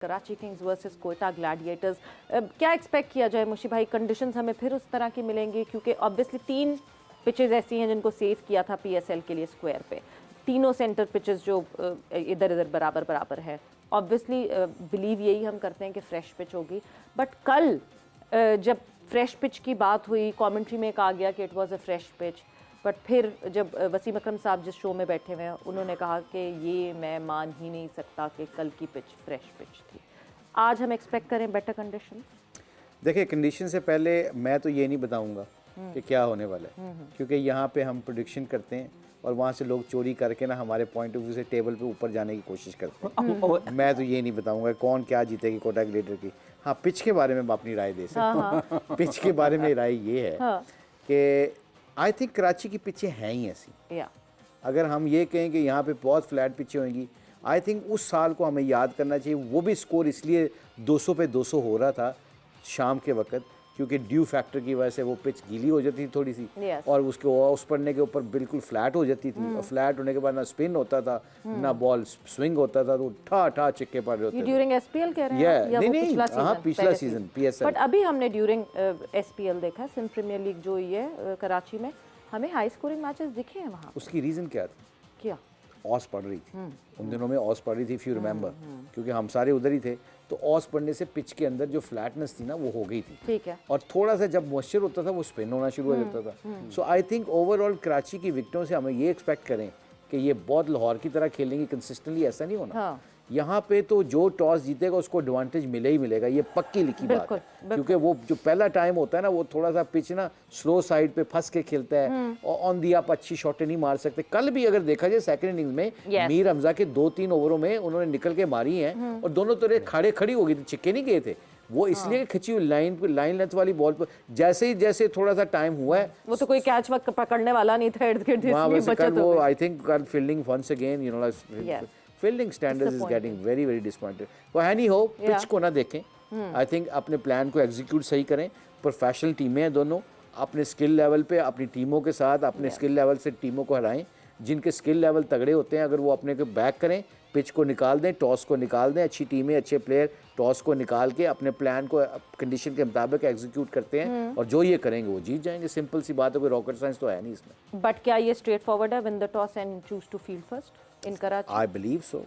Karachi Kings versus Quetta Gladiators, क्या expect किया जाए मुशी भाई? कंडीशंस हमें फिर उस तरह की मिलेंगी क्योंकि ऑब्वियसली 3 पिचेस ऐसी हैं जिनको सेव किया था पीएसएल के लिए स्क्वायर पे, तीनों सेंटर पिचेस जो इधर इधर बराबर बराबर है। ऑब्वियसली बिलीव यही हम करते हैं कि फ्रेश पिच होगी, बट कल जब फ्रेश पिच की बात हुई कमेंट्री में कहा गया कि it was a fresh pitch, but फिर जब वसीम अकरम साहब जिस शो में बैठे हुए हैं उन्होंने कहा कि ये मैं मान ही नहीं सकता कि कल की पिच फ्रेश पिच थी। आज हम एक्सपेक्ट करें बेटर कंडीशन? देखिए, कंडीशन से पहले मैं तो ये नहीं बताऊंगा कि क्या होने वाला है, क्योंकि यहाँ पे हम प्रोडिक्शन करते हैं और वहाँ से लोग चोरी करके ना हमारे पॉइंट ऑफ व्यू से टेबल पे ऊपर जाने की कोशिश करते हैं। मैं तो ये नहीं बताऊंगा कौन क्या जीतेगी कोटा ग्लेडिएटर की। हाँ, पिच के बारे में मैं अपनी राय दे सकता हूँ। पिच के बारे में राय ये है कि आई थिंक कराची की पिचें हैं ही ऐसी। अगर हम ये कहें कि यहाँ पे बहुत फ्लैट पिचें होंगी, आई थिंक उस साल को हमें याद करना चाहिए। वो भी स्कोर इसलिए 200 पे 200 हो रहा था शाम के वक्त क्योंकि ड्यू फैक्टर की वजह से वो पिच गीली हो जाती थी थोड़ी सी, और उसके उस पड़ने के ऊपर बिल्कुल फ्लैट हो जाती थी, और फ्लैट होने के बाद ना स्पिन होता था ना बॉल स्विंग होता था, तो ठा ठा चिक्के पड़ रहे थे। ड्यूरिंग एसपीएल कह रहे हैं या नहीं, हाँ, पिछला सीजन पीएसएल। बट अभी हमने ड्यूरिंग एसपीएल देखा, सिंध प्रीमियर लीग जो हुई है कराची में, हमें हाई स्कोरिंग मैचेस दिखे हैं वहाँ। उसकी रीज़न क्या थी? क्या? ऑस पड़ रही थी उन दिनों में, ऑस पड़ रही थी, इफ यू रिमेंबर, क्योंकि हम सारे उधर ही थे, तो ऑस पड़ने से पिच के अंदर जो फ्लैटनेस थी ना वो हो गई थी। ठीक है। और थोड़ा सा जब मॉइस्चर होता था वो स्पिन होना शुरू हो जाता था। सो आई थिंक ओवरऑल कराची की विकेटों से हमें ये एक्सपेक्ट करें कि ये बहुत लाहौर की तरह खेलेंगे कंसिस्टेंटली, ऐसा नहीं होना। हाँ। यहाँ पे तो जो टॉस जीतेगा उसको एडवांटेज मिले ही मिलेगा, ये पक्की लिखी बात है। क्योंकि वो जो पहला टाइम होता है ना, वो थोड़ा सा पिच ना स्लो साइड पे फंस के खेलता है और ऑन दी आप अच्छी शॉटें नहीं मार सकते। कल भी अगर देखा जाए सेकंड इनिंग्स में मीर हमजा के 2-3 ओवरों में उन्होंने निकल के मारी हैं और दोनों तरह खड़े खड़ी हो गई थी, छिक्के नहीं गए थे वो, इसलिए खिंची हुई लाइन लेंथ वाली बॉल पर जैसे थोड़ा सा टाइम हुआ है, वो तो कोई कैच वक्त पकड़ने वाला नहीं था इर्द गिर्द, इसलिए बचत हो गई। आई थिंक कल fielding once again, you know, fielding standards is getting very very disappointed. वो है नहीं हो, पिच को ना देखें, आई थिंक अपने प्लान को एग्जीक्यूट सही करें। प्रोफेशनल टीमें हैं दोनों, अपने स्किल लेवल पे अपनी टीमों के साथ अपने स्किल लेवल से टीमों को हराएं। जिनके स्किल लेवल तगड़े होते हैं अगर वो अपने को बैक करें, पिच को निकाल दें, टॉस को निकाल दें, अच्छी टीमें अच्छे प्लेयर टॉस को निकाल के अपने प्लान को कंडीशन के मुताबिक एग्जीक्यूट करते हैं और जो ये करेंगे वो जीत जाएंगे। सिंपल सी बात है, कोई रॉकेट साइंस तो है नहीं इसमें। बट क्या ये स्ट्रेट फॉरवर्ड है, win the toss and choose to field first in Karachi? I believe so.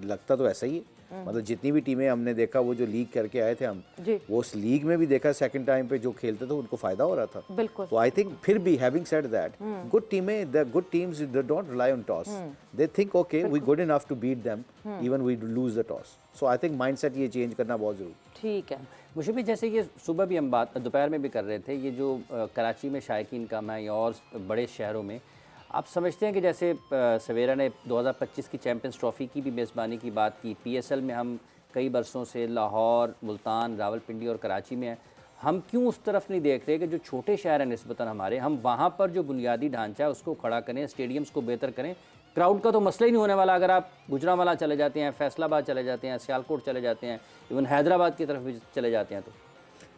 लगता तो ऐसा ही है। मतलब जितनी भी टीमें हमने देखा, वो जो लीग करके आए थे हम, वो उस लीग में भी देखा सेकंड टाइम पे जो खेलते थे उनको फायदा हो रहा था। बिल्कुल। तो आई थिंक फिर भी हैविंग सेड दैट, गुड टीमें, the good teams they don't rely on toss, they think okay we good enough to beat them even we lose the toss. So I think mindset ये change करना बहुत जरूरी। ठीक है मुझे भी, जैसे ये सुबह भी हम बात दोपहर में भी कर रहे थे, ये जो कराची में शायकीन कम है या और बड़े शहरों में, आप समझते हैं कि जैसे सवेरा ने 2025 की चैम्पियंस ट्रॉफ़ी की भी मेज़बानी की बात की, पीएसएल में हम कई बरसों से लाहौर, मुल्तान, रावलपिंडी और कराची में हैं, हम क्यों उस तरफ नहीं देख रहे कि जो छोटे शहर हैं निस्बतन हमारे, हम वहाँ पर जो बुनियादी ढांचा है उसको खड़ा करें, स्टेडियम्स को बेहतर करें। क्राउड का तो मसला ही नहीं होने वाला। अगर आप गुजरांवाला चले जाते हैं, फैसलाबाद चले जाते हैं, सियालकोट चले जाते हैं, इवन हैदराबाद की तरफ भी चले जाते हैं, तो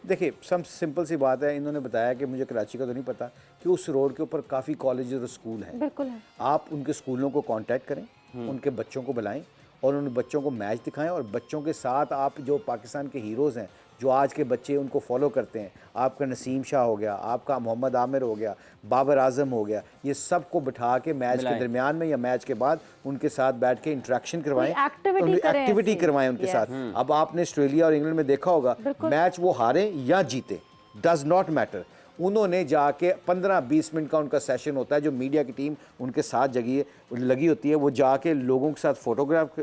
देखिए सब सिंपल सी बात है। इन्होंने बताया कि मुझे कराची का तो नहीं पता कि उस रोड के ऊपर काफ़ी कॉलेज और स्कूल हैं। बिल्कुल है। आप उनके स्कूलों को कांटेक्ट करें, उनके बच्चों को बुलाएं और उन बच्चों को मैच दिखाएं, और बच्चों के साथ आप जो पाकिस्तान के हीरोज़ हैं, जो आज के बच्चे उनको फॉलो करते हैं, आपका नसीम शाह हो गया, आपका मोहम्मद आमिर हो गया, बाबर आजम हो गया, ये सब को बिठा के मैच के दरमियान में या मैच के बाद उनके साथ बैठ के इंटरेक्शन करवाएं, एक्टिविटी करवाएं उनके साथ। अब आपने ऑस्ट्रेलिया और इंग्लैंड में देखा होगा, मैच वो हारे या जीते, डज नॉट मैटर, उन्होंने जाके 15-20 मिनट का उनका सेशन होता है, जो मीडिया की टीम उनके साथ लगी होती है, वो जाके लोगों के साथ फोटोग्राफ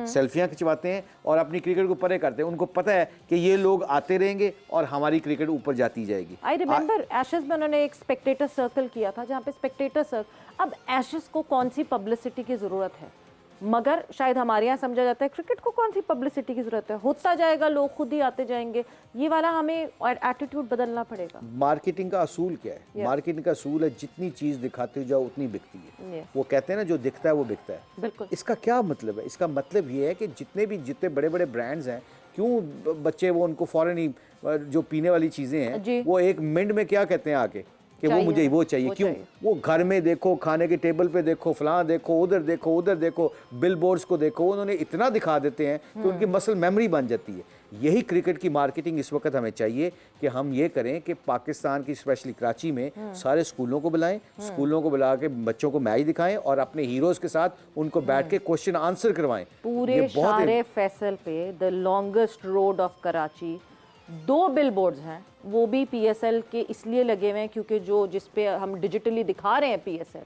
सेल्फियां खिंचवाते हैं और अपनी क्रिकेट को परे करते हैं। उनको पता है कि ये लोग आते रहेंगे और हमारी क्रिकेट ऊपर जाती जाएगी। आई रिमेंबर एशेस में उन्होंने एक स्पेक्टेटर सर्कल किया था, जहाँ पे स्पेक्टेटर सर्कल, अब एशेस को कौन सी पब्लिसिटी की ज़रूरत है, मगर शायद हमारे यहाँ समझा जाता है क्रिकेट को कौन सी पब्लिसिटी की जरूरत है, होता जाएगा, लोग खुद ही आते जाएंगे। ये वाला हमें एटीट्यूड बदलना पड़ेगा। मार्केटिंग का असूल क्या है? मार्केटिंग का असूल है जितनी चीज़ दिखाते जाओ उतनी बिकती है। वो कहते हैं ना, जो दिखता है वो बिकता है। बिल्कुल। इसका क्या मतलब है? इसका मतलब ये है कि जितने बड़े बड़े ब्रांड्स हैं, क्यों बच्चे वो उनको फॉरेन ही जो पीने वाली चीज़ें हैं, वो एक मिनट में क्या कहते हैं आके कि वो चाहिए मुझे ना, वो चाहिए। वो क्यों? चाहिए। वो घर में देखो, खाने के टेबल पे देखो, फलां देखो, उधर देखो, बिल बोर्ड्स को देखो, उन्होंने इतना दिखा देते हैं कि उनकी मसल मेमोरी बन जाती है। यही क्रिकेट की मार्केटिंग इस वक्त हमें चाहिए कि हम ये करें कि पाकिस्तान की स्पेशली कराची में सारे स्कूलों को बुलाएं, स्कूलों को बुला के बच्चों को मैच दिखाएं और अपने हीरोज़ के साथ उनको बैठ के क्वेश्चन आंसर करवाएं। पूरे शारे फैसल पे the longest road of Karachi 2 bill boards हैं, वो भी पीएसएल के इसलिए लगे हुए हैं क्योंकि जो जिस पे हम डिजिटली दिखा रहे हैं पीएसएल,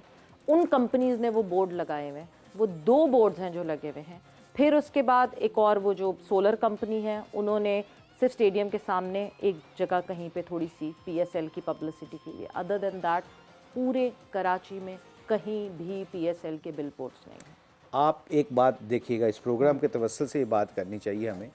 उन कंपनीज ने वो बोर्ड लगाए हुए हैं। वो 2 बोर्ड्स हैं जो लगे हुए हैं। फिर उसके बाद एक और वो जो सोलर कंपनी है, उन्होंने सिर्फ स्टेडियम के सामने एक जगह कहीं पे थोड़ी सी पीएसएल की पब्लिसिटी के लिए, अदर देन दैट पूरे कराची में कहीं भी पीएसएल के बिल बोर्ड्स नहीं हैं। आप एक बात देखिएगा, इस प्रोग्राम के तवस्सुल से ये बात करनी चाहिए हमें,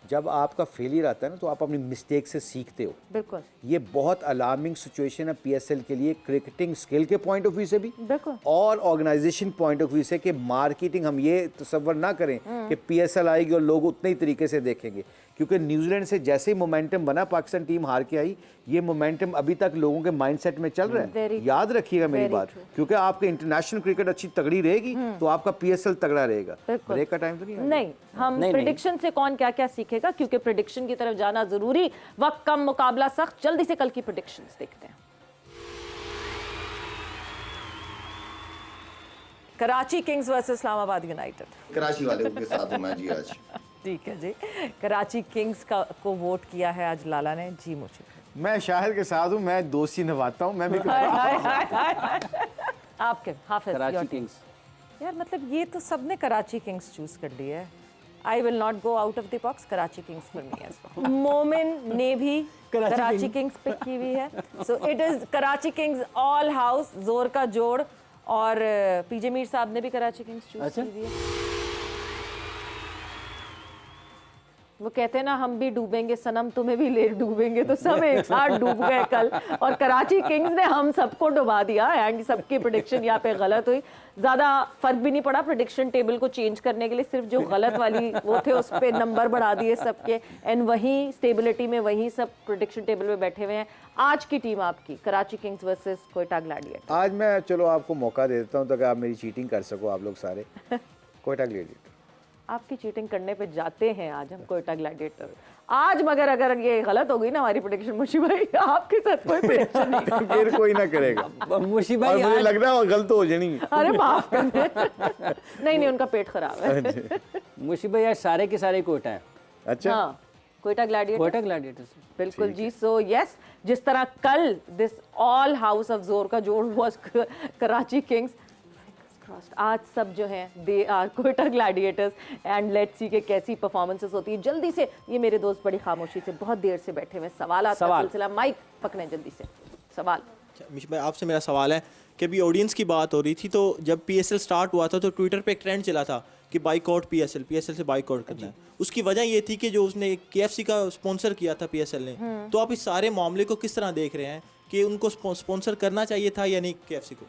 जब आपका फेलियर आता है ना तो आप अपनी मिस्टेक से सीखते हो। बिल्कुल ये बहुत अलार्मिंग सिचुएशन है पीएसएल के लिए, क्रिकेटिंग स्किल के पॉइंट ऑफ व्यू से भी बिल्कुल। और ऑर्गेनाइजेशन पॉइंट ऑफ व्यू से कि मार्केटिंग हम ये तसव्वुर ना करें कि पीएसएल आएगी और लोग उतने ही तरीके से देखेंगे, क्योंकि न्यूजीलैंड से जैसे ही मोमेंटम बना, पाकिस्तान टीम हार के आई, ये मोमेंटम अभी तक लोगों के माइंडसेट में चल रहा है। Very याद रखिएगा मेरी Very बात, true. क्योंकि आपके इंटरनेशनल क्रिकेट अच्छी तगड़ी रहेगी तो आपका पीएसएल तगड़ा रहेगा। बिल्कुल। ब्रेक का टाइम तो नहीं है? नहीं, हम नहीं। प्रेडिक्शन से कौन क्या क्या सीखेगा, क्योंकि प्रेडिक्शन की तरफ जाना जरूरी, वक्त कम, मुकाबला सख्त। जल्दी से कल की प्रेडिक्शंस देखते हैं। Karachi Kings versus Islamabad United. Karachi वाले के साथ हूँ मैं जी आज। ठीक है जी, कराची किंग्स का को वोट किया है आज लाला ने। जी मुझे मैं शाहिद के साथ हूँ, मैं दोस्ती निभाता हूँ, मैं भी आपके हाफिज कराची your team। किंग्स। यार मतलब ये तो सबने कराची किंग्स चूज कर लिया है। I will not go out of the box, Karachi Kings for me as well. Momin ने भी कराची किंग्स पिक की हुई है, so it is Karachi Kings all house, जोर का जोड़। और पीजे मीर साहब ने भी कराची किंग्स चूज की हुई है। वो कहते हैं ना, हम भी डूबेंगे सनम, तुम्हें भी ले डूबेंगे, तो सब एक साथ डूब गए कल, और कराची किंग्स ने हम सबको डुबा दिया। एंड सबकी प्रेडिक्शन यहाँ पे गलत हुई। ज़्यादा फर्क भी नहीं पड़ा प्रेडिक्शन टेबल को चेंज करने के लिए, सिर्फ जो गलत वाली वो थे उस पर नंबर बढ़ा दिए सबके। एंड वहीं स्टेबिलिटी में वहीं सब प्रेडिक्शन टेबल में बैठे हुए हैं। आज की टीम आपकी Karachi Kings versus Quetta Gladiators. आज मैं चलो आपको मौका दे देता हूँ ताकि आप मेरी चीटिंग कर सको आप लोग सारे। कोयटा ग्लैडिएटर। आपकी चीटिंग करने पे जाते हैं आज हम कोयटा ग्लैडिएटर आज, मगर अगर ये गलत हो गई ना हमारी प्रेडिक्शन, मुशी भाई आपके साथ कोई प्रेडिक्शन नहीं। फिर कोई ना करेगा मुशी और भाई मुझे आज लग रहा है गलत हो जानी। अरे माफ कर दे। नहीं नहीं, उनका पेट खराब है। मुशी भाई आज सारे के सारे कोयटा हैं। अच्छा हाँ, कोयटा ग्लैडिएटर। कोयटा ग्लैडिएटर्स। बिल्कुल जी। सो यस, जिस तरह कल दिस ऑल हाउस ऑफ जोर का जोड़ वाज कराची किंग्स, आज सब जो हैं they are Quetta Gladiators. And let's see के कैसी परफॉर्मेंसेस होती है। जल्दी से, ये मेरे दोस्त बड़ी खामोशी से बहुत देर से बैठे हुए, सवाल आता है सिलसिला। माइक पकड़े जल्दी से, सवाल। मिश भाई आपसे मेरा सवाल है कि अभी ऑडियंस की बात हो रही थी, तो जब पीएसएल स्टार्ट हुआ था तो ट्विटर पे एक ट्रेंड चला था कि बाइकआउट पीएसएल से बाइकआउट करना है। उसकी वजह ये थी कि जो उसने केएफसी का स्पॉन्सर किया था पीएसएल ने, तो आप इस सारे मामले को किस तरह देख रहे हैं कि उनको स्पॉन्सर करना चाहिए था या नहीं केएफसी को?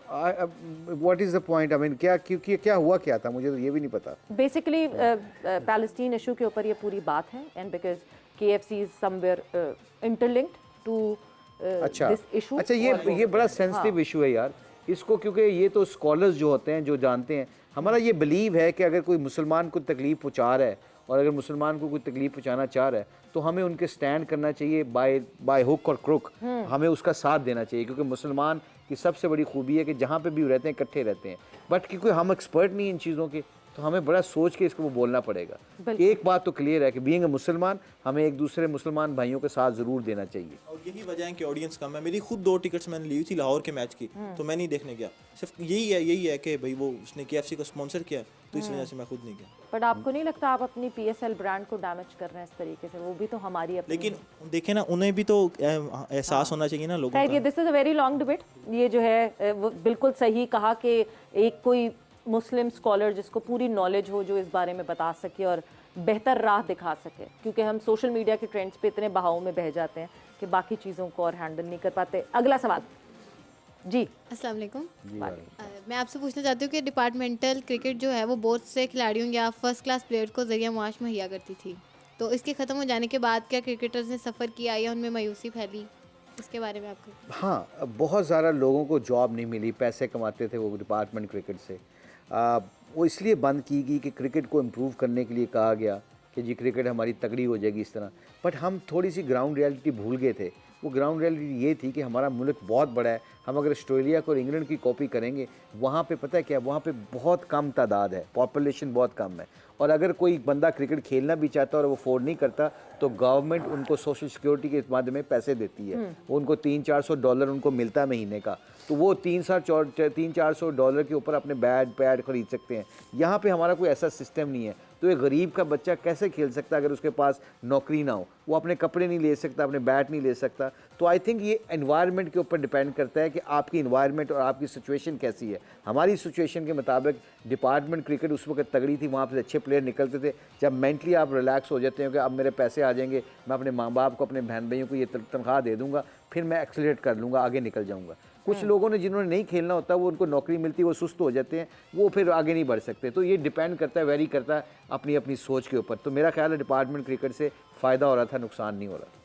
What is the point? I mean क्या, क्योंकि क्या हुआ क्या था, मुझे तो ये भी नहीं पता। बेसिकली पैलेस्टीन इशू के ऊपर ये पूरी बात है। And because KFC is somewhere interlinked to अच्छा दिस इशू। अच्छा, ये बड़ा सेंसिटिव इशू है यार इसको, क्योंकि ये तो स्कॉलर्स जो होते हैं जो जानते हैं। हमारा ये बिलीव है कि अगर कोई मुसलमान को तकलीफ पहुंचा रहा है और अगर मुसलमान को कोई तकलीफ पहुंचाना चाह रहा है तो हमें उनके स्टैंड करना चाहिए बाय हुक और क्रुक। हमें उसका साथ देना चाहिए, क्योंकि मुसलमान की सबसे बड़ी खूबी है कि जहाँ पे भी रहते हैं इकट्ठे रहते हैं। बट क्योंकि हम एक्सपर्ट नहीं इन चीज़ों के, तो हमें बड़ा सोच के इसको बोलना पड़ेगा। एक बात तो क्लियर है कि बीइंग अ मुसलमान हमें एक दूसरे मुसलमान भाइयों के साथ ज़रूर देना चाहिए। और यही वजह है कि ऑडियंस कम है। मेरी खुद 2 टिकट्स मैंने ली हुई थी लाहौर के मैच की, तो मैं नहीं देखने गया। सिर्फ यही है कि भाई वो उसने केएफसी को स्पॉन्सर किया, तो इस वजह से मैं खुद नहीं गया। बट आपको नहीं लगता आप अपनी पीएसएल ब्रांड को डैमेज कर रहे हैं इस तरीके से? वो भी तो हमारी अपनी। लेकिन देखें ना, उन्हें भी तो एहसास होना चाहिए ना लोगों का। This is a very long debate. ये जो है वो बिल्कुल सही कहा कि एक कोई मुस्लिम स्कॉलर जिसको पूरी नॉलेज हो, जो इस बारे में बता सके और बेहतर राह दिखा सके, क्योंकि हम सोशल मीडिया के ट्रेंड्स पे इतने बहाव में बह जाते हैं कि बाकी चीज़ों को और हैंडल नहीं कर पाते। अगला सवाल जी। अस्सलाम वालेकुम। मैं आपसे पूछना चाहती हूँ कि डिपार्टमेंटल क्रिकेट जो है वो बहुत से खिलाड़ियों या फर्स्ट क्लास प्लेयर को ज़रिया मुआश मुहैया करती थी, तो इसके ख़त्म हो जाने के बाद क्या क्रिकेटर्स ने सफ़र किया या उनमें मायूसी फैली? उसके बारे में आपको? हाँ, बहुत ज़्यादा लोगों को जॉब नहीं मिली, पैसे कमाते थे वो डिपार्टमेंट क्रिकेट से। वो इसलिए बंद की गई कि क्रिकेट को इम्प्रूव करने के लिए कहा गया कि जी क्रिकेट हमारी तगड़ी हो जाएगी इस तरह। बट हम थोड़ी सी ग्राउंड रियलिटी भूल गए थे। वो ग्राउंड रियलिटी ये थी कि हमारा मुल्क बहुत बड़ा है, हम अगर ऑस्ट्रेलिया को और इंग्लैंड की कॉपी करेंगे, वहाँ पे पता है क्या, वहाँ पे बहुत कम तादाद है, पॉपुलेशन बहुत कम है। और अगर कोई बंदा क्रिकेट खेलना भी चाहता है और वो अफोर्ड नहीं करता, तो गवर्नमेंट उनको सोशल सिक्योरिटी के माध्यम में पैसे देती है। वो उनको $300-400 उनको मिलता है महीने का, तो वो $300-400 के ऊपर अपने बैट पैड खरीद सकते हैं। यहाँ पे हमारा कोई ऐसा सिस्टम नहीं है। तो एक गरीब का बच्चा कैसे खेल सकता है अगर उसके पास नौकरी ना हो? वो अपने कपड़े नहीं ले सकता, अपने बैट नहीं ले सकता। तो आई थिंक ये एनवायरनमेंट के ऊपर डिपेंड करता है कि आपकी एनवायरनमेंट और आपकी सिचुएशन कैसी है। हमारी सिचुएशन के मुताबिक डिपार्टमेंट क्रिकेट उस वक्त तगड़ी थी, वहाँ पर अच्छे प्लेयर निकलते थे। जब मेंटली आप रिलैक्स हो जाते हो कि अब मेरे पैसे आ जाएंगे, मैं अपने माँ बाप को, अपने बहन भाइयों को ये तनख्वाह दे दूँगा, फिर मैं एक्सेलरेट कर लूँगा, आगे निकल जाऊँगा। कुछ लोगों ने जिन्होंने नहीं खेलना होता, वो उनको नौकरी मिलती, वो सुस्त हो जाते हैं, वो फिर आगे नहीं बढ़ सकते। तो ये डिपेंड करता है, वेरी करता है अपनी अपनी सोच के ऊपर। तो मेरा ख्याल है डिपार्टमेंट क्रिकेट से फ़ायदा हो रहा था, नुकसान नहीं हो रहा था।